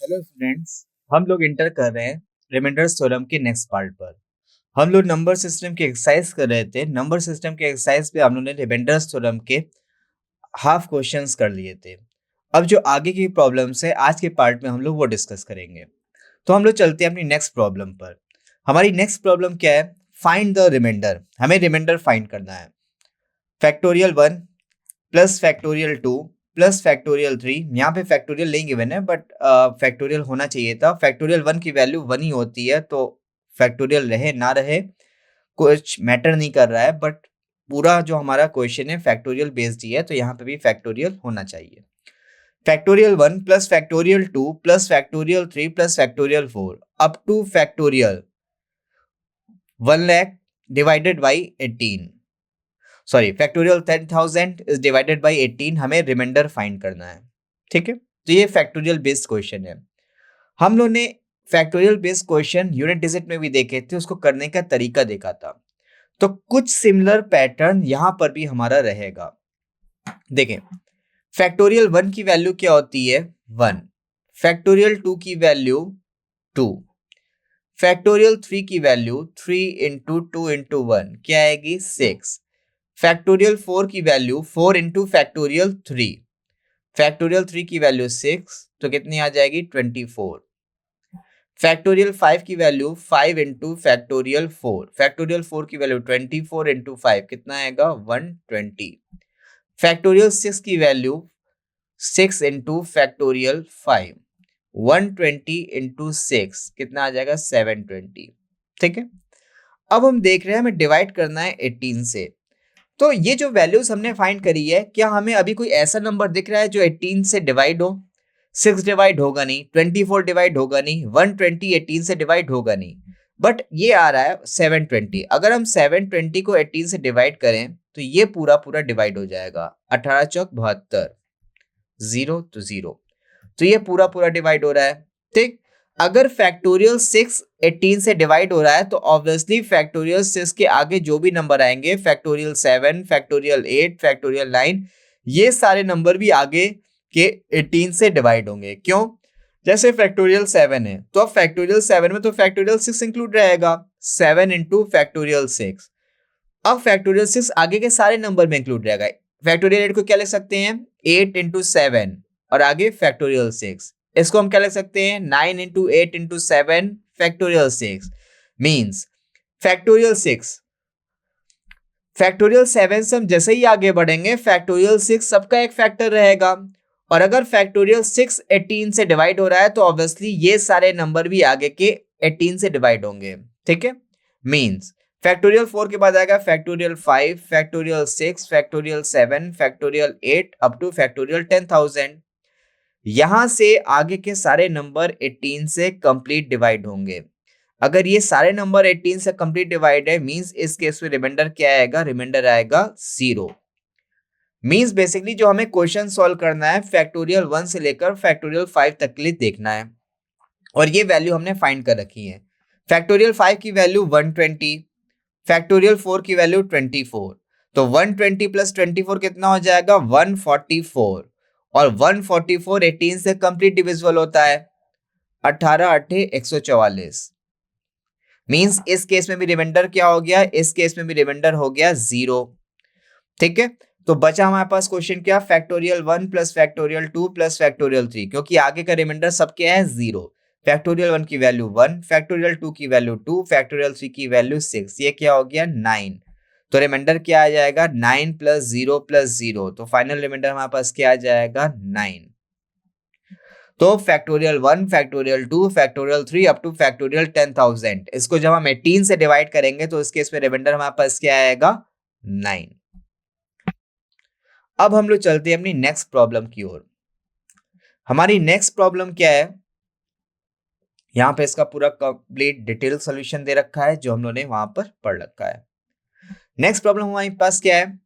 Hello students, हम लोग inter कर रहे हैं रिमाइंडर्स थ्योरम के नेक्स्ट पार्ट पर। हम लोग नंबर सिस्टम की एक्सरसाइज कर रहे थे। नंबर सिस्टम के एक्सरसाइज पे हम लोग ने रिमाइंडर्स थ्योरम के हाफ क्वेश्चंस कर लिए थे। अब जो आगे की प्रॉब्लम्स है आज के पार्ट में हम लोग वो डिस्कस करेंगे। तो हम लोग चलते हैं अपनी नेक्स्ट प्रॉब्लम पर। हमारी नेक्स्ट प्रॉब्लम क्या है? Find the reminder. हमें रिमाइंडर फाइंड करना है। Factorial 1 plus factorial 2 plus factorial 3। यहाँ पे फैक्टोरियल नहीं गिवन है बट फैक्टोरियल होना चाहिए था। फैक्टोरियल 1 की वैल्यू 1 ही होती है, तो फैक्टोरियल रहे ना रहे कुछ मैटर नहीं कर रहा है, बट पूरा जो हमारा क्वेश्चन है फैक्टोरियल बेस्ड ही है, तो यहाँ पे भी फैक्टोरियल होना चाहिए। Factorial 1 plus factorial 2 plus factorial 3 plus factorial 4 up two factorial 1 lakh divided by 18, sorry factorial 10,000 is divided by 18। हमें रिमाइंडर फाइंड करना है। ठीक है, तो ये फैक्टोरियल बेस्ड क्वेश्चन है। हम लोग ने factorial based question unit digit में भी देखे थे, उसको करने का तरीका देखा था। तो कुछ सिमिलर पैटर्न यहां पर भी हमारा रहेगा। देखें, फैक्टोरियल 1 की वैल्यू क्या होती है? 1। फैक्टोरियल 2 की वैल्यू 2। फैक्टोरियल 3 की वैल्यू 3 इंटू 2 इंटू 1 क्या आएगी? 6। फैक्टोरियल 4 की वैल्यू 4 इंटू फैक्टोरियल 3। फैक्टोरियल 3 की वैल्यू 6, तो कितनी आ जाएगी? 24। फैक्टोरियल 5 की वैल्यू 5 इंटू फैक्टोरियल 4। फैक्टोरियल 4 की वैल्यू 24 इंटू 5 कितना आएगा? 120। फैक्टोरियल 6 की वैल्यू 6 इंटू फैक्टोरियल 5। 120 इंटू 6 कितना आ जाएगा? 720। ठीक है, अब हम देख रहे हैं हमें डिवाइड करना है 18 से। तो ये जो वैल्यूज हमने फाइंड करी है, क्या हमें अभी कोई ऐसा नंबर दिख रहा है जो 18 से डिवाइड हो? 6 डिवाइड होगा नहीं, 24 डिवाइड होगा नहीं, 120 18 से डिवाइड होगा नहीं, बट ये आ रहा है 720। अगर हम 720 को 18 से डिवाइड करें तो ये पूरा पूरा डिवाइड हो जाएगा। 18 चौक 72, 0 तो 0, तो ये पूरा पूरा डिवाइड हो रहा है। ठीक, अगर फैक्टोरियल 6 18 से डिवाइड हो रहा है तो ऑब्वियसली फैक्टोरियल 6 के आगे जो भी नंबर आएंगे, फैक्टोरियल 7, फैक्टोरियल 8, फैक्टोरियल 9, ये सारे नंबर भी आगे के 18 से डिवाइड होंगे। क्यों? जैसे फैक्टोरियल 7 है तो अब फैक्टोरियल 7 में तो फैक्टोरियल 6 इंक्लूड रहेगा, 7 इंटू फैक्टोरियल 6। अब फैक्टोरियल 6 आगे के सारे नंबर में इंक्लूड रहेगा। फैक्टोरियल 8 को क्या लिख सकते हैं? 8 इंटू 7 और आगे फैक्टोरियल 6। इसको हम क्या लिख सकते हैं? 9 into 8 into 7 factorial 6 means factorial 6। Factorial 7 से हम जैसे ही आगे बढ़ेंगे फैक्टोरियल 6 सबका एक फैक्टर रहेगा, और अगर फैक्टोरियल 6 18 से डिवाइड हो रहा है तो ऑब्वियसली ये सारे नंबर भी आगे के 18 से डिवाइड होंगे। ठीक है, मीन्स फैक्टोरियल 4 के बाद आएगा factorial 5, factorial 6, factorial 7, factorial 8 up two factorial 10,000। यहां से आगे के सारे नंबर 18 से कंप्लीट डिवाइड होंगे। अगर ये सारे नंबर 18 से कंप्लीट डिवाइड है मींस इस केस में रिमाइंडर क्या आएगा? रिमाइंडर आएगा 0। मींस बेसिकली जो हमें क्वेश्चन सॉल्व करना है फैक्टोरियल 1 से लेकर फैक्टोरियल 5 तक के लिए देखना है, और ये वैल्यू हमने फाइंड कर रखी है। फैक्टोरियल 5 की वैल्यू 120, फैक्टोरियल 4 की वैल्यू 24, तो 120 प्लस 24 कितना हो जाएगा? 144, और 144 18 से कंप्लीट डिविजिबल होता है। 18 8 144 मींस इस केस में भी रिमाइंडर क्या हो गया? इस केस में भी रिमाइंडर हो गया 0। ठीक है, तो बचा हमारे पास क्वेश्चन क्या? Factorial 1 plus factorial 2 plus factorial 3, क्योंकि आगे का रिमाइंडर सब क्या है? 0। फैक्टोरियल 1 की वैल्यू 1, फैक्टोरियल 2 की वैल्यू 2, फैक्टोरियल 3 की वैल्यू 6, ये क्या हो गया? 9। तो रिमाइंडर क्या आ जाएगा? 9 प्लस 0 प्लस 0, तो फाइनल रिमाइंडर हमारे पास क्या आ जाएगा? 9। तो factorial 1, factorial 2, factorial 3 up two factorial 10,000, इसको जब हम 18 से डिवाइड करेंगे तो इस केस में रिमाइंडर हमारे पास क्या आएगा? 9। अब हम लोग चलते हैं अपनी नेक्स्ट प्रॉब्लम की ओर। हमारी नेक्स्ट प्रॉब्लम क्या है? यहां पे इसका पूरा कंप्लीट डिटेल सॉल्यूशन दे रखा है जो हम लोगों ने वहां पर पढ़ रखा है। नेक्स्ट प्रॉब्लम हमारे पास क्या है?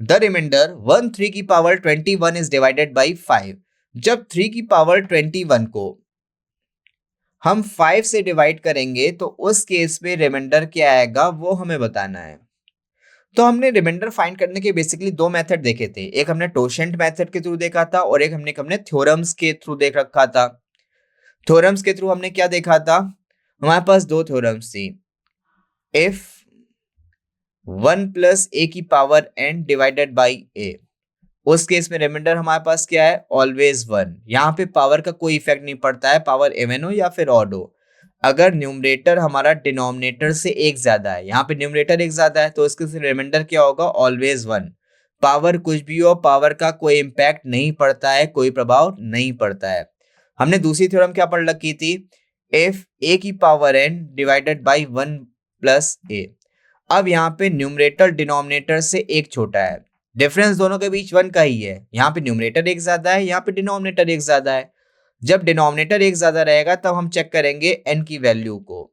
द रिमाइंडर 1 3 की पावर 21 इज डिवाइडेड बाई 5। जब 3 की पावर 21 को हम 5 से डिवाइड करेंगे तो उस केस में रिमाइंडर क्या आएगा वो हमें बताना है। तो हमने रिमाइंडर फाइंड करने के बेसिकली दो मेथड देखे थे, एक हमने टोशेंट मेथड के थ्रू देखा था और एक हमने थ्योरम्स के थ्रू देख रखा था। थ्योरम्स के थ्रू हमने क्या देखा था, हमारे पास दो थ्योरम्स थी। इफ 1 प्लस ए की पावर n डिवाइडेड बाई ए, उस केस में रिमाइंडर हमारे पास क्या है, ऑलवेज 1। यहाँ पे पावर का कोई इफेक्ट नहीं पड़ता है, पावर इवन हो या फिर ऑड हो। अगर न्यूमरेटर हमारा डिनोमिनेटर से एक ज्यादा है, यहाँ पे न्यूमरेटर एक ज्यादा है, तो इसके रिमाइंडर क्या होगा, ऑलवेज 1। पावर कुछ भी हो, पावर का कोई इम्पैक्ट नहीं पड़ता है, कोई प्रभाव नहीं पड़ता है। हमने दूसरी थ्योरम क्या पढ़ रखी थी, इफ ए की power n divided by 1 plus a. अब यहाँ पे न्यूमरेटर डिनोमिनेटर से एक छोटा है, डिफरेंस दोनों के बीच 1 का ही है। यहाँ पे न्यूमरेटर एक ज्यादा है, यहाँ पे डिनोमिनेटर एक ज्यादा है। जब डिनोमिनेटर एक ज्यादा रहेगा तब हम चेक करेंगे n की वैल्यू को।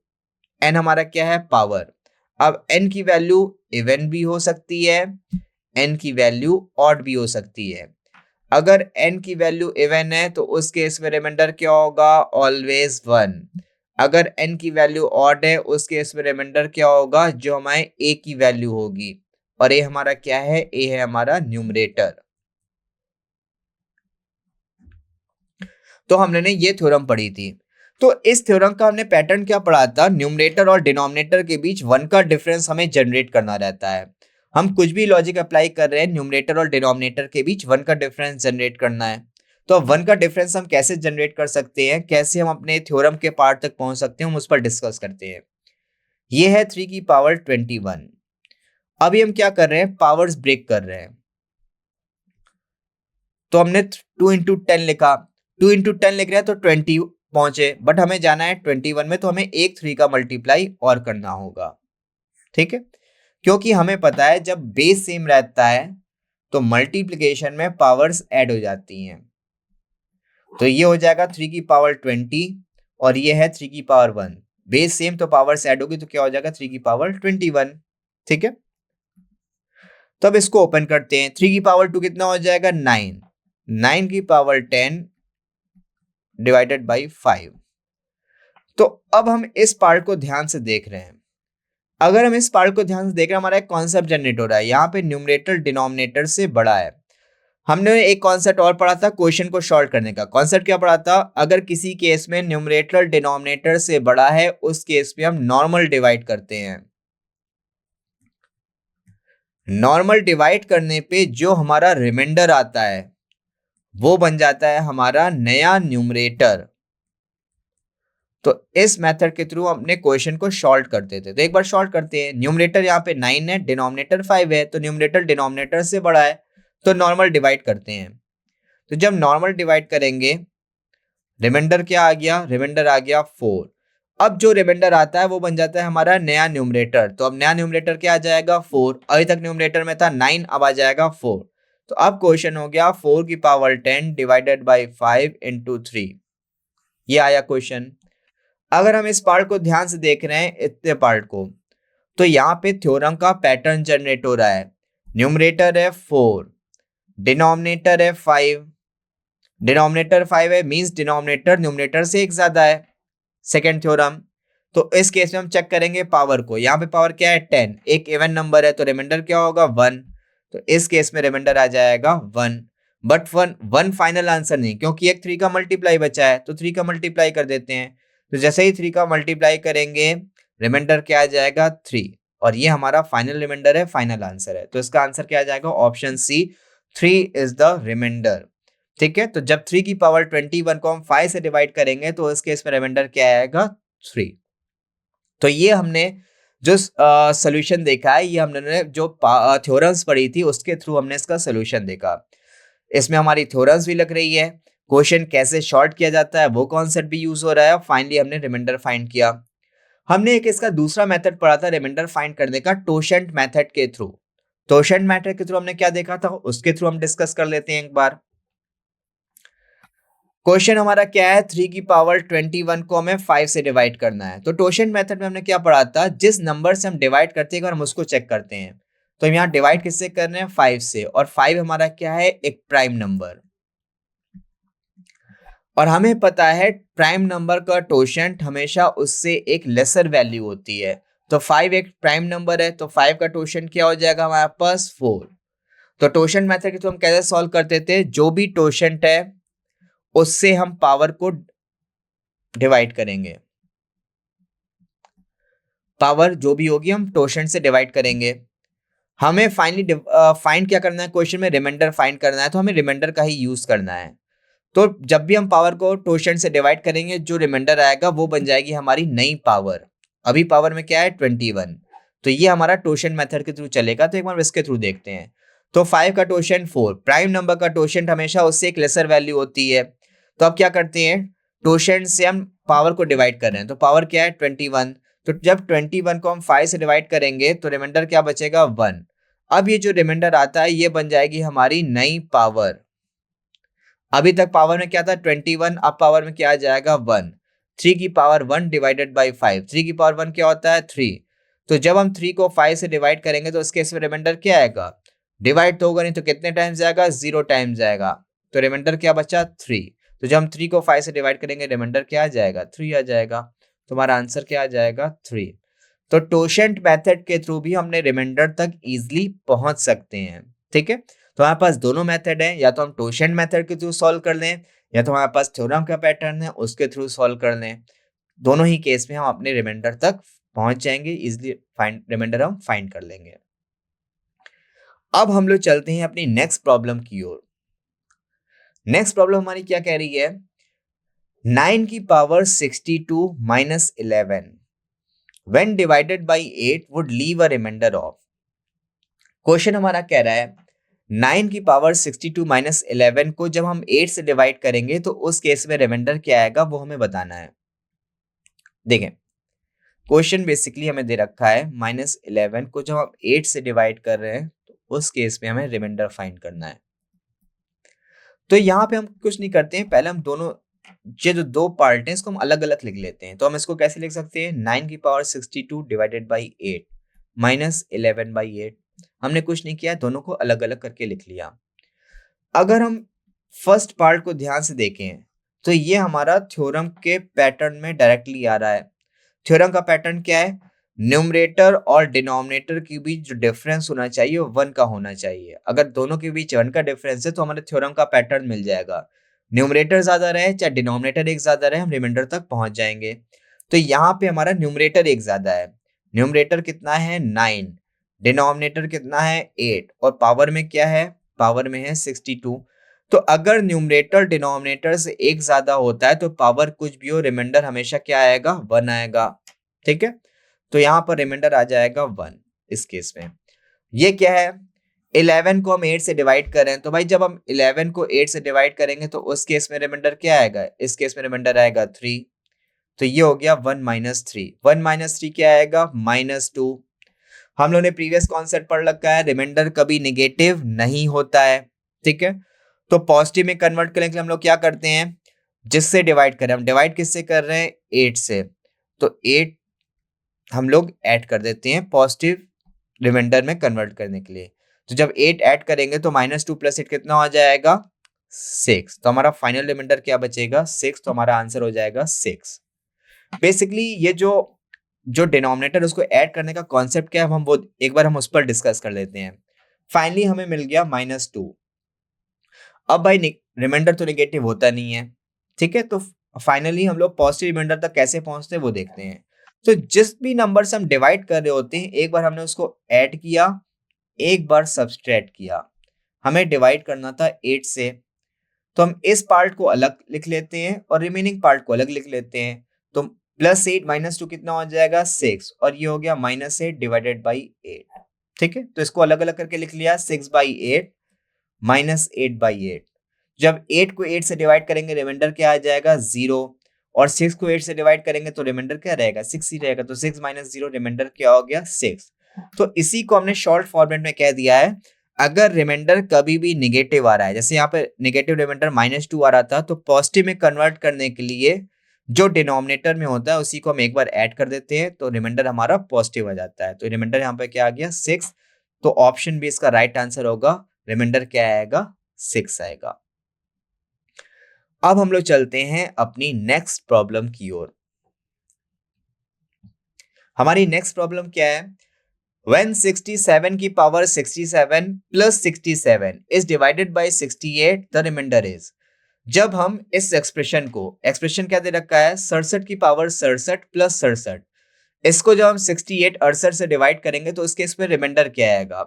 n हमारा क्या है, पावर। अब n की वैल्यू इवन भी हो सकती है, n की वैल्यू ऑड भी हो सकती है। अगर n की वैल्यू इवन है तो उस केस में रिमाइंडर क्या होगा, ऑलवेज 1। अगर n की वैल्यू ऑड है उस केस में रिमाइंडर क्या होगा, जो हमारे a की वैल्यू होगी। और a हमारा क्या है, a है हमारा न्यूमरेटर। तो हमने ये थ्योरम पढ़ी थी। तो इस थ्योरम का हमने पैटर्न क्या पढ़ा था, न्यूमरेटर और डिनोमिनेटर के बीच 1 का डिफरेंस हमें जनरेट करना रहता है। हम कुछ भी लॉजिक अप्लाई कर रहे हैं, न्यूमरेटर और डिनोमिनेटर के बीच 1 का डिफरेंस जनरेट करना है। तो अब 1 का डिफरेंस हम कैसे जनरेट कर सकते हैं, कैसे हम अपने थ्योरम के पार्ट तक पहुंच सकते हैं, हम उस पर डिस्कस करते हैं। ये है 3 की पावर 21। अभी हम क्या कर रहे हैं, पावर्स ब्रेक कर रहे हैं। तो हमने 2 इंटू 10 लिखा, 2 इंटू 10 लिख रहे हैं तो 20 पहुंचे, बट हमें जाना है 21 में, तो हमें एक 3 का मल्टीप्लाई और करना होगा। ठीक है, क्योंकि हमें पता है जब बेस सेम रहता है तो मल्टीप्लिकेशन में पावर्स ऐड हो जाती हैं। तो ये हो जाएगा 3 की पावर 20 और ये है 3 की पावर 1। बेस सेम तो पावर्स ऐड होगी, तो क्या हो जाएगा, 3 की पावर 21। ठीक है, तो अब इसको ओपन करते हैं। 3 की पावर 2 कितना हो जाएगा, 9। 9 की पावर 10 डिवाइडेड बाई 5। तो अब हम इस पार्ट को ध्यान से देख रहे हैं। अगर हम इस पार्ट को ध्यान से देख रहे हैं, हमारा एक कॉन्सेप्ट जनरेट हो रहा है। यहाँ पे न्यूमरेटर डिनोमिनेटर से बड़ा है। हमने एक कॉन्सेप्ट और पढ़ा था क्वेश्चन को शॉर्ट करने का। कॉन्सेप्ट क्या पढ़ा था, अगर किसी केस में न्यूमरेटर डिनोमिनेटर से बड़ा है, उस केस में हम नॉर्मल डिवाइड करते हैं। नॉर्मल डिवाइड करने पे जो हमारा रिमाइंडर आता है वो बन जाता है हमारा नया न्यूमरेटर। तो इस मेथड के थ्रू अपने क्वेश्चन को शॉर्ट करते थे। तो एक बार शॉर्ट करते हैं। न्यूमरेटर यहाँ पे 9 है, डिनोमिनेटर 5 है, तो न्यूमरेटर डिनोमिनेटर से बड़ा है, तो नॉर्मल डिवाइड करते हैं। तो जब नॉर्मल डिवाइड करेंगे, रिमाइंडर क्या आ गया, रिमाइंडर आ गया 4। अब जो रिमाइंडर आता है वो बन जाता है हमारा नया न्यूमरेटर। तो अब नया न्यूमरेटर क्या आ जाएगा, 4। अभी तक न्यूमरेटर में था 9, अब आ जाएगा 4। तो अब क्वेश्चन हो गया 4 की पावर 10 डिवाइडेड बाई 5 इंटू 3। ये आया क्वेश्चन। अगर हम इस पार्ट को ध्यान से देख रहे हैं, इतने पार्ट को, तो यहाँ पे थ्योरम का पैटर्न जनरेट हो रहा है। न्यूमरेटर है 4, डिनोमिनेटर है 5। डिनोमिनेटर 5 है, मींस डिनोमिनेटर न्यूमरेटर से एक ज्यादा है। Second theorem. तो इस केस में हम चेक करेंगे पावर को। यहाँ पे पावर क्या है, 10। एक इवन नंबर है तो रिमाइंडर क्या होगा, 1। तो इस केस में रिमाइंडर आ जाएगा 1। बट 1 फाइनल आंसर नहीं, क्योंकि एक 3 का मल्टीप्लाई बचा है, तो 3 का मल्टीप्लाई कर देते हैं। तो जैसे ही 3 का मल्टीप्लाई करेंगे, रिमाइंडर क्या आ जाएगा, 3। और ये हमारा फाइनल रिमाइंडर है, फाइनल आंसर है। तो इसका आंसर क्या आ जाएगा, option C, 3 is the reminder. ठीक है, तो जब 3 की पावर 21 को हम 5 से डिवाइड करेंगे तो इस केस में रिमाइंडर क्या आएगा, 3। तो ये हमने जो सोल्यूशन देखा है, ये हमने जो थ्योरम्स पढ़ी थी उसके थ्रू हमने इसका सोल्यूशन देखा। इसमें हमारी थ्योरम्स भी लग रही है, क्वेश्चन कैसे शॉर्ट किया जाता है वो कॉन्सेप्ट भी यूज हो रहा है। फाइनली हमने रिमाइंडर फाइंड किया। हमने एक इसका दूसरा मेथड पढ़ा था रिमाइंडर फाइंड करने का, टोशेंट मेथड के थ्रू। टोशेंट मेथड के थ्रू हमने क्या देखा था, उसके थ्रू हम डिस्कस कर लेते हैं एक बार। क्वेश्चन हमारा क्या है, 3 की पावर 21 को हमें 5 से डिवाइड करना है। तो टोशेंट मेथड में हमने क्या पढ़ा था, जिस नंबर से हम डिवाइड करते हैं हम उसको चेक करते हैं। तो हम यहाँ डिवाइड किससे कर रहे हैं, 5 से। और 5 हमारा क्या है, एक प्राइम नंबर। और हमें पता है प्राइम नंबर का टोशेंट हमेशा उससे एक लेसर वैल्यू होती है। तो 5 एक प्राइम नंबर है, तो 5 का टोशेंट क्या हो जाएगा हमारे पास, 4। तो टोशेंट मेथड के थ्रू हम कैसे सॉल्व करते थे, जो भी टोशेंट है उससे हम पावर को डिवाइड करेंगे, पावर जो भी होगी हम टोशेंट से डिवाइड करेंगे। हमें फाइनली फाइंड क्या करना है, क्वेश्चन में रिमाइंडर फाइंड करना है, तो हमें रिमाइंडर का ही यूज करना है। तो जब भी हम पावर को टोशेंट से डिवाइड करेंगे, जो रिमाइंडर आएगा वो बन जाएगी हमारी नई पावर। अभी पावर में क्या है 21, तो ये हमारा टोशेंट मेथड के थ्रू चलेगा। तो एक बार इसके थ्रू देखते हैं। तो 5 का टोशेंट 4, प्राइम नंबर का टोशेंट हमेशा उससे एक लेसर वैल्यू होती है। तो अब क्या करते हैं, टोशेंट से हम पावर को डिवाइड कर रहे हैं, तो पावर क्या है 21। तो जब 21 को हम 5 से डिवाइड करेंगे तो रिमाइंडर क्या बचेगा 1। अब ये जो रिमाइंडर आता है ये बन जाएगी हमारी नई पावर। अभी तक पावर में क्या था 21, अब पावर में क्या आ जाएगा 1। 3 की पावर 1 डिवाइडेड बाई 5, 3 की पावर 1 क्या होता है 3। तो जब हम 3 को 5 से डिवाइड करेंगे तो इसके इसमें रिमाइंडर क्या आएगा, डिवाइड तो होगा नहीं, तो कितने टाइम्स जाएगा 0 टाइम्स जाएगा। तो रिमाइंडर क्या बचा 3। तो जब हम 3 को 5 से डिवाइड करेंगे रिमाइंडर क्या आ जाएगा 3 आ जाएगा। तो हमारा आंसर क्या आ जाएगा 3। तो टोशेंट मेथड के थ्रू भी हमने रिमाइंडर तक इजिली पहुंच सकते हैं। ठीक है, तो हमारे पास दोनों मेथड है, या तो हम टोशेंट मेथड के थ्रू सॉल्व कर लें या तो हमारे पास थ्योरम का पैटर्न है उसके थ्रू सॉल्व कर लें। दोनों ही केस में हम अपने रिमाइंडर तक पहुंच जाएंगे, इजिली फाइंड रिमाइंडर हम फाइंड कर लेंगे। अब हम लोग चलते हैं अपनी नेक्स्ट प्रॉब्लम की ओर। नेक्स्ट प्रॉब्लम हमारी क्या कह रही है, 9 की power 62 minus 11 when divided by 8 would leave a remainder of। Question हमारा कह रहा है 9 की पावर 62 माइनस 11 को जब हम 8 से डिवाइड करेंगे तो उस केस में रिमाइंडर क्या आएगा वो हमें बताना है। देखें, क्वेश्चन बेसिकली हमें दे रखा है -11 को जब हम 8 से डिवाइड कर रहे हैं तो उस केस में हमें रिमाइंडर फाइंड करना है। तो यहाँ पे हम कुछ नहीं करते हैं, पहले हम दोनों ये जो दो पार्ट हैं इसको हम अलग अलग लिख लेते हैं। तो हम इसको कैसे लिख सकते हैं, 9 की power 62 divided by 8 minus 11 by 8। हमने कुछ नहीं किया, दोनों को अलग अलग करके लिख लिया। अगर हम फर्स्ट पार्ट को ध्यान से देखें तो ये हमारा थ्योरम के पैटर्न में डायरेक्टली आ रहा है। थ्योरम का पैटर्न क्या है, न्यूमरेटर और डिनोमिनेटर के बीच जो डिफरेंस होना चाहिए वो 1 का होना चाहिए। अगर दोनों के बीच 1 का डिफरेंस है तो हमारे थ्योरम का पैटर्न मिल जाएगा। न्यूमरेटर ज्यादा रहे चाहे डिनोमिनेटर एक ज्यादा रहे, हम रिमाइंडर तक पहुंच जाएंगे। तो यहाँ पे हमारा न्यूमरेटर एक ज्यादा है, न्यूमरेटर कितना है 9, डिनोमिनेटर कितना है 8 और पावर में क्या है, पावर में है 62। तो अगर न्यूमरेटर डिनोमिनेटर से एक ज्यादा होता है तो पावर कुछ भी हो रिमाइंडर हमेशा क्या आएगा 1 आएगा। ठीक है, तो यहाँ पर रिमाइंडर आ जाएगा 1 इस केस में। ये क्या है, 11 को हम 8 से डिवाइड कर रहे हैं, तो भाई जब हम 11 को 8 से डिवाइड करेंगे तो उस केस में रिमाइंडर क्या आएगा, इस केस में रिमाइंडर आएगा 3। तो ये हो गया 1 माइनस 3, 1 माइनस 3 क्या आएगा -2। हम लोगों ने प्रीवियस कॉन्सेप्ट पढ़ रखा है, रिमाइंडर कभी नेगेटिव नहीं होता है। ठीक है, तो पॉजिटिव में कन्वर्ट करने के लिए हम लोग क्या करते हैं, जिससे डिवाइड करें, हम डिवाइड किससे कर रहे हैं 8 से, तो 8 हम लोग ऐड कर देते हैं पॉजिटिव रिमाइंडर में कन्वर्ट करने के लिए। तो जब 8 ऐड करेंगे तो -2 + 8 कितना हो जाएगा 6। तो हमारा फाइनल रिमाइंडर क्या बचेगा 6। तो हमारा आंसर हो जाएगा 6। बेसिकली ये जो डिनोमिनेटर उसको ऐड करने का कॉन्सेप्ट क्या है हम वो एक बार हम उस पर डिस्कस कर लेते हैं। फाइनली हमें मिल गया -2। अब भाई रिमाइंडर तो नेगेटिव होता नहीं है, ठीक है, तो फाइनली हम लोग पॉजिटिव रिमाइंडर तक कैसे पहुंचते हैं वो देखते हैं। तो जिस भी नंबर से हम डिवाइड कर रहे होते हैं एक बार हमने उसको ऐड किया, एक बार सब्सट्रैक्ट किया। हमें डिवाइड करना था 8 से, तो हम इस पार्ट को अलग लिख लेते हैं और रिमेनिंग पार्ट को अलग लिख लेते हैं। तो +8 -2 कितना हो जाएगा 6 और ये हो गया -8 डिवाइडेड बाई 8। ठीक है, तो इसको अलग अलग करके लिख लिया 6/8 -8/8। जब 8 को 8 से डिवाइड करेंगे रिमाइंडर क्या आ जाएगा 0 और 6 को 8 से डिवाइड करेंगे तो रिमाइंडर क्या रहेगा 6 ही रहेगा। तो 6 - 0 रिमाइंडर क्या हो गया 6। तो इसी को हमने शॉर्ट फॉर्मेट में कह दिया है, अगर रिमाइंडर कभी भी निगेटिव आ रहा है, जैसे यहाँ पे निगेटिव रिमाइंडर -2 आ रहा था, तो पॉजिटिव में कन्वर्ट करने के लिए जो डिनोमिनेटर में होता है उसी को हम एक बार ऐड कर देते हैं तो रिमाइंडर हमारा पॉजिटिव आ जाता है। तो रिमाइंडर यहाँ पे क्या आ गया 6। तो ऑप्शन बी इसका राइट आंसर होगा, रिमाइंडर क्या आएगा 6 आएगा। अब हम लोग चलते हैं अपनी नेक्स्ट प्रॉब्लम की ओर। हमारी नेक्स्ट प्रॉब्लम क्या है, When 67 की power 67 + 67 is divided by 68, the remainder is। जब हम इस एक्सप्रेशन क्या दे रखा है 67 की पावर 67 प्लस 67, इसको जब हम 68 68 से डिवाइड करेंगे तो उसके इसमें रिमाइंडर क्या आएगा।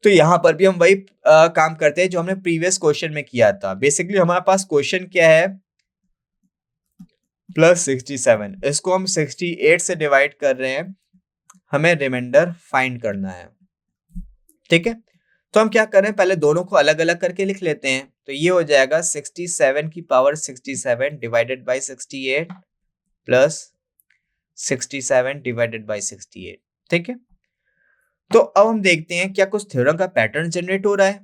तो यहाँ पर भी हम वही काम करते हैं जो हमने प्रीवियस क्वेश्चन में किया था। बेसिकली हमारे पास क्वेश्चन क्या है प्लस 67, इसको हम 68 से डिवाइड कर रहे हैं, हमें रिमाइंडर फाइंड करना है। ठीक है, तो हम क्या कर रहे हैं पहले दोनों को अलग अलग करके लिख लेते हैं। तो ये हो जाएगा 67 की power 67 divided by 68 plus 67 divided by 68। ठीक है, तो अब हम देखते हैं क्या कुछ थ्योरम का पैटर्न जनरेट हो रहा है।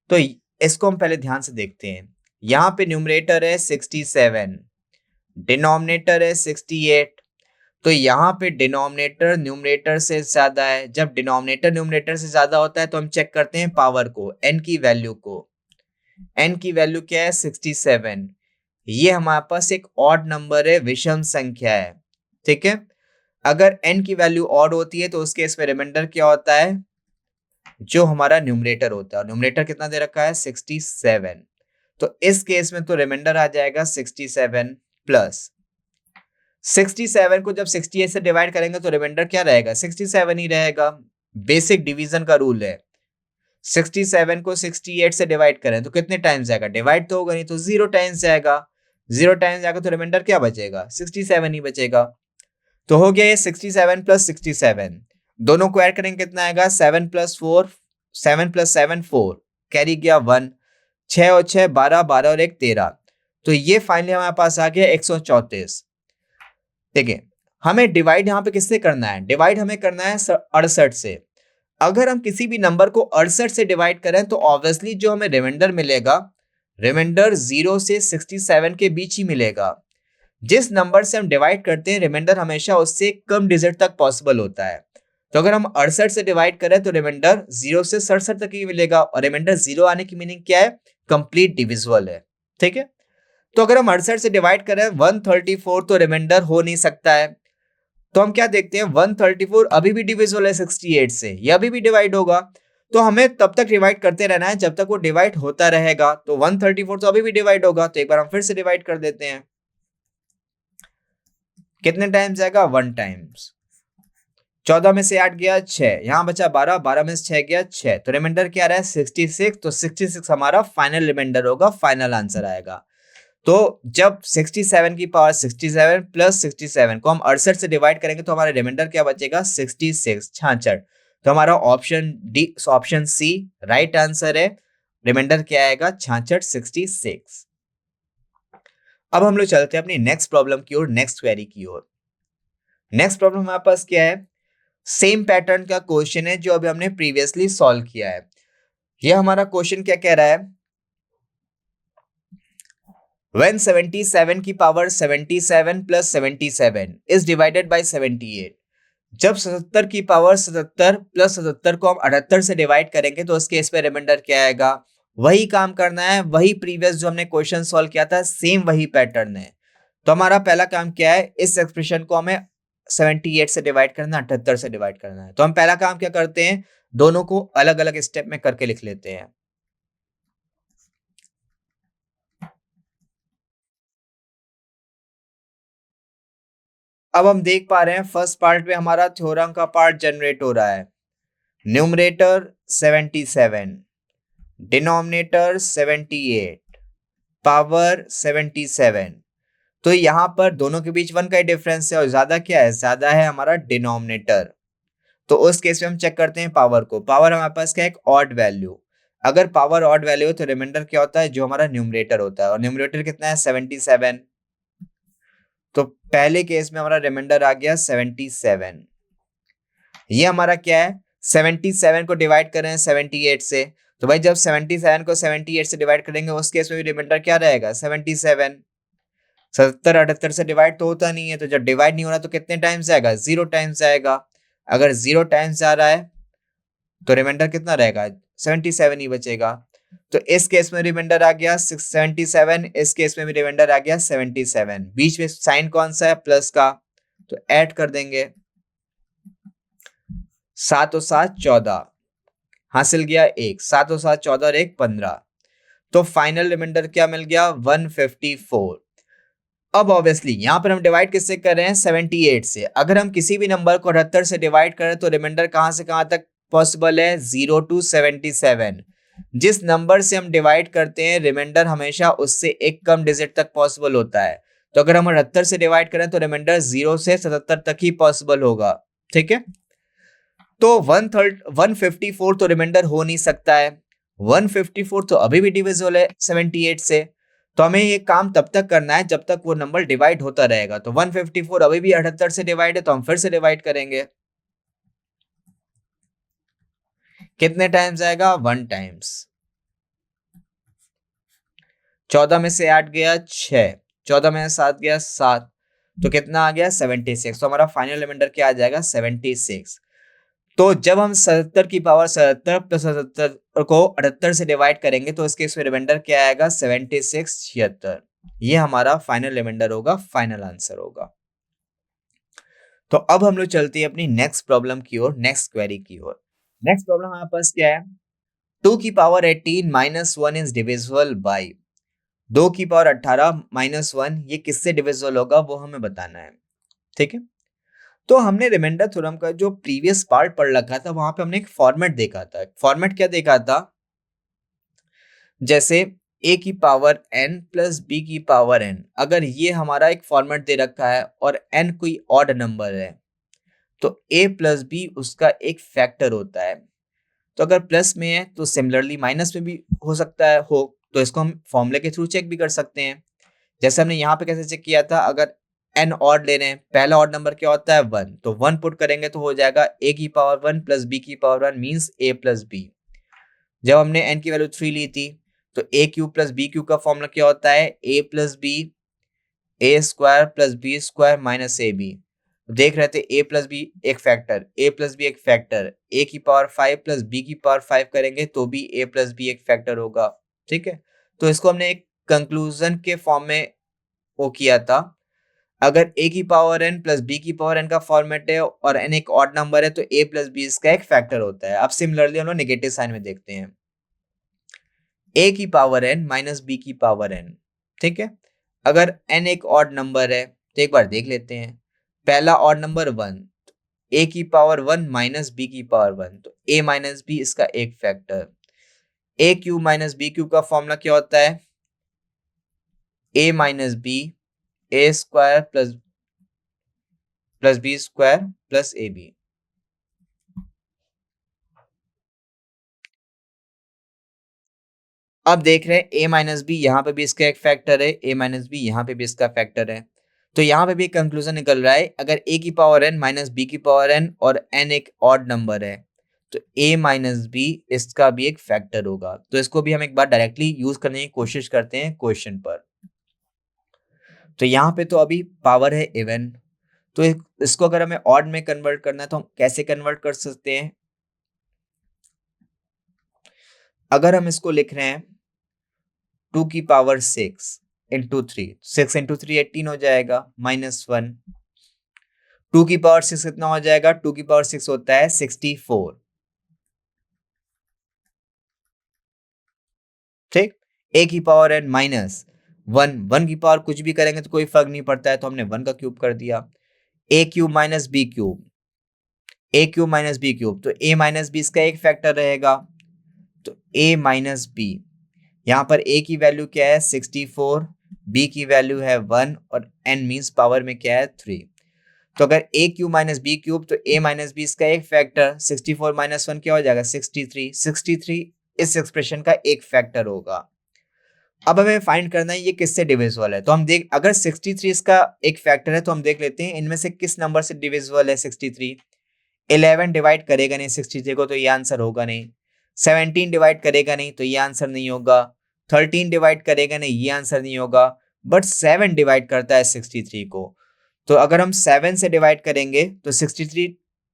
तो इसको हम पहले ध्यान से देखते हैं। यहाँ पे न्यूमरेटर है 67, डिनोमिनेटर है 68। तो यहाँ पे डिनोमिनेटर न्यूमरेटर से ज्यादा है। जब डिनोमिनेटर न्यूमरेटर से ज्यादा होता है तो हम चेक करते हैं पावर को, n की वैल्यू को। n की वैल्यू क्या है 67। ये हमारे पास एक ऑड नंबर है, विषम संख्या है। ठीक है, अगर n की वैल्यू ऑड होती है तो उस केस में रिमाइंडर क्या होता है, जो हमारा न्यूमरेटर होता है। न्यूमरेटर कितना दे रखा है 67। तो इस केस में तो रिमाइंडर आ जाएगा 67 प्लस 67 को जब 68 से डिवाइड करेंगे तो रिमाइंडर क्या रहेगा 67 ही रहेगा। बेसिक डिवीजन का रूल है, 67 को 68 से डिवाइड करें तो कितने टाइम्स जाएगा, डिवाइड तो होगा नहीं तो 0 टाइम्स जाएगा। 0 टाइम्स जाएगा तो रिमाइंडर क्या बचेगा 67 ही बचेगा। तो हो गया ये 67 प्लस 67, दोनों को ऐड करेंगे कितना आएगा 7 प्लस 4, 7 प्लस 7 4, कैरी गया 1, 6 और 6 12, 12 और 1 13। तो ये फाइनली हमारे पास आ गया 134। देखिए हमें डिवाइड यहाँ पे किससे करना है, डिवाइड हमें करना है 68 से। अगर हम किसी भी नंबर को 68 से डिवाइड करें तो ऑब्वियसली जो हमें रिमाइंडर मिलेगा, रिमाइंडर 0 से 67 के बीच ही मिलेगा। जिस नंबर से हम डिवाइड करते हैं रिमाइंडर हमेशा उससे कम डिजिट तक पॉसिबल होता है। तो अगर हम 68 से डिवाइड करें तो रिमाइंडर 0 से 67 तक ही मिलेगा, और रिमाइंडर 0 आने की मीनिंग क्या है, कंप्लीट डिविजिबल है। ठीक है, तो अगर हम 68 से डिवाइड करें 134 तो रिमाइंडर हो नहीं सकता है। तो हम क्या देखते हैं 134 अभी भी डिविजिबल है 68 से, यह अभी भी डिवाइड होगा। तो हमें तब तक डिवाइड करते रहना है जब तक वो डिवाइड होता रहेगा। तो 134 तो अभी भी डिवाइड होगा, तो एक बार हम फिर से डिवाइड कर देते हैं। कितने टाइम्स जाएगा 1 टाइम्स। 14 में से 8 गया 6, यहाँ बचा 12, 12 में से 6 गया 6, तो रिमाइंडर क्या रहा है 66। तो 66 हमारा फाइनल रिमाइंडर होगा, फाइनल आंसर आएगा। तो जब 67 की पावर 67 प्लस 67 को हम 68 से डिवाइड करेंगे तो हमारा रिमाइंडर क्या बचेगा 66, 66। तो हमारा option D, option C right answer है। रिमाइंडर क्या आएगा 66, 66। अब हम लोग चलते हैं अपनी नेक्स्ट प्रॉब्लम की ओर, नेक्स्ट क्वेरी की ओर। नेक्स्ट प्रॉब्लम हमारे पास क्या है, सेम पैटर्न का क्वेश्चन है जो अभी हमने प्रीवियसली सॉल्व किया है। यह हमारा क्वेश्चन क्या कह रहा है, when 77 की power 77 plus 77 is divided by 78, जब 77 की पावर 77 प्लस 77 को हम 78 से डिवाइड करेंगे तो उस केस पे रिमाइंडर क्या आएगा। वही काम करना है, वही प्रीवियस जो हमने क्वेश्चन सॉल्व किया था, सेम वही पैटर्न है। तो हमारा पहला काम क्या है, इस एक्सप्रेशन को हमें 78 से डिवाइड करना है, 78 से डिवाइड करना है। तो हम पहला काम क्या करते हैं, दोनों को अलग अलग स्टेप में करके लिख लेते हैं। अब हम देख पा रहे हैं फर्स्ट पार्ट में हमारा थ्योरम का पार्ट जनरेट हो रहा है। Numerator 77, denominator 78, power 77। तो यहाँ पर दोनों के बीच 1 का ही डिफरेंस है, और ज्यादा क्या है, ज्यादा है हमारा डिनोमिनेटर। तो उस केस में हम चेक करते हैं पावर को। पावर हमारे पास क्या है, एक ऑड वैल्यू। अगर पावर ऑड वैल्यू हो तो रिमाइंडर क्या होता है, जो हमारा न्यूमरेटर होता है, और न्यूमरेटर कितना है 77। तो पहले केस में हमारा रिमाइंडर आ गया 77। ये हमारा क्या है, 77 को डिवाइड कर रहे हैं 78 से। तो भाई जब 77 को 78 से डिवाइड करेंगे उस केस में भी रिमाइंडर क्या रहेगा 77। 77 78 से डिवाइड तो होता नहीं है, तो जब डिवाइड नहीं हो रहा तो कितने टाइम्स आएगा 0 टाइम्स आएगा। अगर 0 टाइम्स आ रहा है तो रिमाइंडर कितना रहेगा 77 ही बचेगा। तो इस केस में रिमाइंडर आ गया 77, इस केस में भी रिमाइंडर आ गया 77। बीच में साइन कौन सा है, प्लस का, तो ऐड कर देंगे। 7 और 7 14, हासिल गया 1, 7 और 7 14 और 1 15। तो फाइनल रिमाइंडर क्या मिल गया 154। अब ऑब्वियसली यहाँ पर हम डिवाइड किससे कर रहे हैं 78 से। अगर हम किसी भी नंबर को 78 से डिवाइड करें तो रिमाइंडर कहाँ से कहाँ तक पॉसिबल है 0 to 77। जिस नंबर से हम डिवाइड करते हैं रिमाइंडर हमेशा उससे एक कम डिजिट तक पॉसिबल होता है। तो अगर हम 78 से डिवाइड करें तो रिमाइंडर 0 से 77 तक ही पॉसिबल होगा। ठीक है, तो 154 तो रिमाइंडर हो नहीं सकता है। 154 तो अभी भी डिविजिबल है 78 से। तो हमें ये काम तब तक करना है जब तक वो नंबर डिवाइड होता रहेगा। तो 154 अभी भी 78 से डिवाइड है, तो हम फिर से डिवाइड करेंगे। कितने टाइम्स आएगा 1 टाइम्स। 14 में से 8 गया 6, 14 में से 7 गया 7, तो कितना आ गया 76। तो हमारा फाइनल रिमाइंडर क्या आ जाएगा 76। तो जब हम 77 की पावर 77 प्लस 77 को 78 से डिवाइड करेंगे तो इसके इसमें रिमाइंडर क्या आएगा 76 76। ये हमारा फाइनल रिमाइंडर होगा, फाइनल आंसर होगा। तो अब हम लोग चलते हैं अपनी नेक्स्ट प्रॉब्लम की ओर, नेक्स्ट क्वेरी की ओर। नेक्स्ट प्रॉब्लम हमारे पास क्या है, 2 की power 18 minus 1 is divisible by. 2 की पावर 18 माइनस 1 ये किससे डिविजिबल होगा वो हमें बताना है। ठीक है, तो हमने रिमाइंडर थ्योरम का जो प्रीवियस पार्ट पढ़ रखा था वहां पे हमने एक फॉर्मेट देखा था। फॉर्मेट क्या देखा था, जैसे a की पावर n प्लस b की पावर n, अगर ये हमारा एक फॉर्मेट दे रखा है और n कोई ऑड नंबर है तो a प्लस b उसका एक फैक्टर होता है। तो अगर प्लस में है तो सिमिलरली माइनस में भी हो सकता है हो, तो इसको हम फॉर्मूले के थ्रू चेक भी कर सकते हैं। जैसे हमने यहाँ पे कैसे चेक किया था, अगर n ऑड ले रहे हैं, पहला ऑड नंबर क्या होता है 1, तो 1 पुट करेंगे तो हो जाएगा a की पावर 1 प्लस b की power 1 means a plus b। जब हमने n की वैल्यू 3 ली थी तो a cube plus b cube का फॉर्मूला क्या होता है a plus b a square plus b square minus a b. देख रहे थे a प्लस बी एक फैक्टर, a प्लस बी एक फैक्टर, a की पावर 5 प्लस b की पावर 5 करेंगे तो भी a प्लस बी एक फैक्टर होगा। ठीक है, तो इसको हमने एक कंक्लूजन के फॉर्म में वो किया था। अगर a की पावर n प्लस b की पावर n का फॉर्मेट है और n एक ऑड नंबर है तो a प्लस बी इसका एक फैक्टर होता है। अब सिमिलरली हम लोग नेगेटिव साइन में देखते हैं, a की पावर n माइनस b की पावर n। ठीक है, अगर n एक ऑड नंबर है तो एक बार देख लेते हैं, पहला ऑड नंबर 1, a की पावर 1 माइनस b की पावर 1, तो a माइनस b इसका एक factor. a cube minus b cube का फॉर्मूला क्या होता है a minus b a square plus b square plus a b. अब देख रहे हैं a माइनस बी यहाँ पे भी इसका एक फैक्टर है, a माइनस बी यहाँ पे भी इसका फैक्टर है। तो यहाँ पे भी एक कंक्लूजन निकल रहा है, अगर a की पावर n माइनस बी की पावर n और n एक ऑड नंबर है तो a माइनस बी इसका भी एक फैक्टर होगा। तो इसको भी हम एक बार डायरेक्टली यूज करने की कोशिश करते हैं क्वेश्चन पर। तो यहाँ पे तो अभी पावर है इवन, तो इसको अगर हमें ऑड में कन्वर्ट करना है तो हम कैसे कन्वर्ट कर सकते हैं। अगर हम इसको लिख रहे हैं 2 की पावर 6 इंटू 3, 6 इंटू 3 18 हो जाएगा माइनस 1। 2 की पावर 6 कितना हो जाएगा, 2 की पावर 6 होता है 64। ठीक, a की पावर n माइनस 1, 1 की पावर कुछ भी करेंगे तो कोई फर्क नहीं पड़ता है, तो हमने 1 का क्यूब कर दिया। a cube minus b cube, a cube minus b cube, तो a माइनस बी इसका एक फैक्टर रहेगा। तो a माइनस बी, यहाँ पर a की वैल्यू क्या है 64, b की वैल्यू है 1 और n मीन्स पावर में क्या है 3। तो अगर a cube minus b cube तो a माइनस बी इसका एक फैक्टर, 64 माइनस 1 क्या हो जाएगा 63, 63 इस एक्सप्रेशन का एक फैक्टर होगा। अब हमें फाइंड करना है ये किससे डिविजिबल है। तो हम देख, अगर 63 इसका एक फैक्टर है तो हम देख लेते हैं इनमें से किस नंबर से डिविजिबल है 63। 11 डिवाइड करेगा नहीं 63 को तो ये आंसर होगा नहीं। 17 डिवाइड करेगा नहीं तो ये आंसर नहीं होगा। 13 डिवाइड करेगा नहीं ये आंसर नहीं होगा। बट 7 डिवाइड करता है 63 को, तो अगर हम 7 से डिवाइड करेंगे तो 63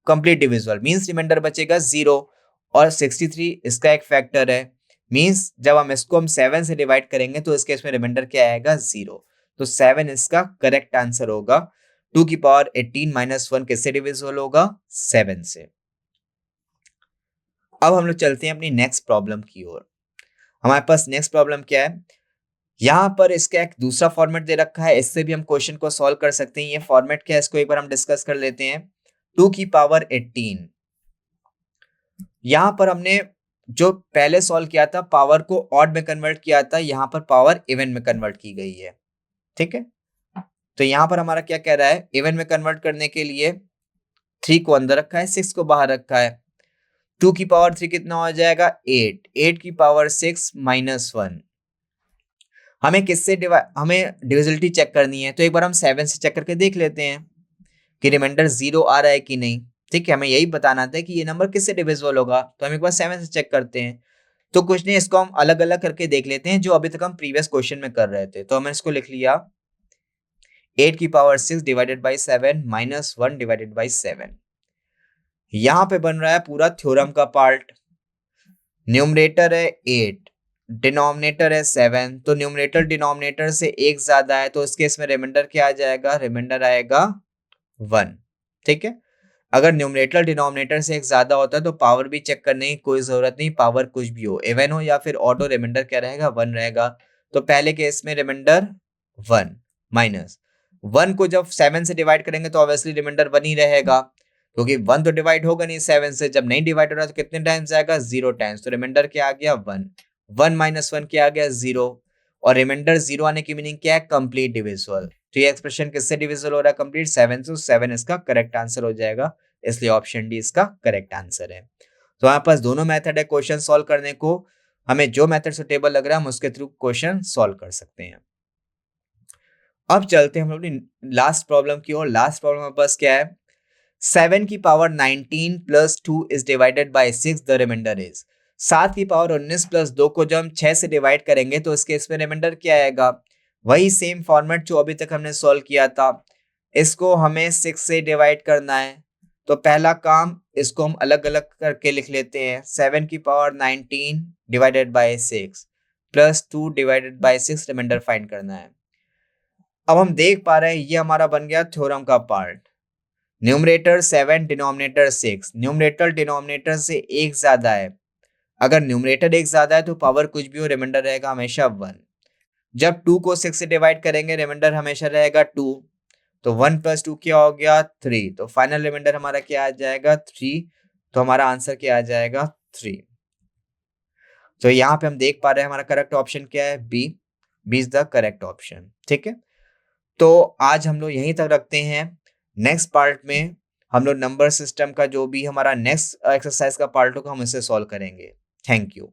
कंप्लीट डिविजिबल मींस रिमाइंडर बचेगा 0 और 63 इसका एक फैक्टर है। मींस जब हम इसको हम 7 से डिवाइड करेंगे तो इसके इसमें रिमाइंडर क्या आएगा 0। तो 7 इसका करेक्ट आंसर होगा। 2 की पावर 18 माइनस 1 किससे डिविजिबल होगा 7 से। अब हम लोग चलते हैं अपनी नेक्स्ट प्रॉब्लम की ओर। हमारे पास नेक्स्ट प्रॉब्लम क्या है, यहाँ पर इसका एक दूसरा फॉर्मेट दे रखा है, इससे भी हम क्वेश्चन को सॉल्व कर सकते हैं। ये फॉर्मेट क्या है इसको एक बार हम डिस्कस कर लेते हैं। 2 की पावर 18, यहाँ पर हमने जो पहले सॉल्व किया था पावर को ऑड में कन्वर्ट किया था, यहाँ पर पावर इवन में कन्वर्ट की गई है, ठीक है। तो यहाँ पर हमारा क्या कह रहा है, इवन में कन्वर्ट करने के लिए 3 को अंदर रखा है, 6 को बाहर रखा है। 2 की पावर 3 कितना हो जाएगा 8, 8 की पावर 6 माइनस 1। हमें किससे हमें डिविजिबिलिटी चेक करनी है, तो एक बार हम 7 से चेक करके देख लेते हैं कि रिमाइंडर 0 आ रहा है कि नहीं, ठीक है। हमें यही बताना था कि ये नंबर किससे डिविजिबल होगा, तो हम एक बार 7 से चेक करते हैं। तो कुछ नहीं, इसको हम अलग अलग करके देख लेते हैं जो अभी तक हम प्रीवियस क्वेश्चन में कर रहे थे। तो हमने इसको लिख लिया 8 की power 6 divided by 7 minus 1 divided by 7। यहाँ पे बन रहा है पूरा थ्योरम का पार्ट। न्यूमरेटर है 8, डिनोमिनेटर है 7, तो न्यूमरेटर डिनोमिनेटर से एक ज्यादा है, तो इस केस में रिमाइंडर क्या आ जाएगा, रिमाइंडर आएगा 1, ठीक है। अगर न्यूमरेटर डिनोमिनेटर से एक ज्यादा होता है तो पावर भी चेक करने की कोई जरूरत नहीं, पावर कुछ भी हो, इवन हो या फिर ऑड हो, रिमाइंडर क्या रहेगा 1 रहेगा। तो पहले केस में रिमाइंडर 1 माइनस 1 को जब 7 से डिवाइड करेंगे तो ऑब्वियसली रिमाइंडर 1 ही रहेगा, क्योंकि 1 तो डिवाइड होगा नहीं 7 से, जब नहीं डिवाइड हो रहा तो कितने टाइम्स आएगा 0 टाइम्स, तो रिमाइंडर क्या आ गया 1, 1 माइनस 1 क्या आ गया 0, और रिमाइंडर 0 आने की मीनिंग क्या है, कंप्लीट डिविजिबल। तो ये एक्सप्रेशन किससे डिविजिबल हो रहा है, कंप्लीट 7 से, 7 इसका करेक्ट आंसर हो जाएगा, इसलिए ऑप्शन डी इसका करेक्ट आंसर है। तो हमारे पास दोनों मेथड है क्वेश्चन सॉल्व करने को, हमें जो मेथड सुटेबल लग रहा है हम उसके थ्रू क्वेश्चन सॉल्व कर सकते हैं। अब चलते हैं हम लोग लास्ट प्रॉब्लम की ओर। लास्ट प्रॉब्लम हमारे पास क्या है, 7 की power 19 plus 2 is divided by 6, the remainder is. 7 की पावर 19 प्लस 2 को जब हम 6 से डिवाइड करेंगे तो इसके इसमें रिमाइंडर क्या आएगा, वही सेम फॉर्मेट जो अभी तक हमने सॉल्व किया था, इसको हमें 6 से डिवाइड करना है। तो पहला काम इसको हम अलग अलग करके लिख लेते हैं, 7 की power 19 divided by 6 plus 2 divided by 6, remainder find करना है। अब हम देख पा रहे हैं ये हमारा बन गया थ्योरम का part. Numerator 7 denominator 6, numerator denominator से एक ज्यादा है, अगर न्यूमरेटर एक ज्यादा है तो पावर कुछ भी हो रिमाइंडर रहेगा हमेशा 1। जब 2 को 6 से डिवाइड करेंगे रिमाइंडर हमेशा रहेगा 2, तो 1 प्लस 2 क्या हो गया 3, तो फाइनल रिमाइंडर हमारा क्या आ जाएगा 3, तो हमारा आंसर क्या आ जाएगा 3। तो यहाँ पे हम देख पा रहे हैं हमारा करेक्ट ऑप्शन क्या है, b, b is the correct option, ठीक है। तो आज हम लोग यहीं तक रखते हैं। नेक्स्ट पार्ट में हम लोग नंबर सिस्टम का जो भी हमारा नेक्स्ट एक्सरसाइज का पार्ट होगा हम इसे सॉल्व करेंगे। Thank you.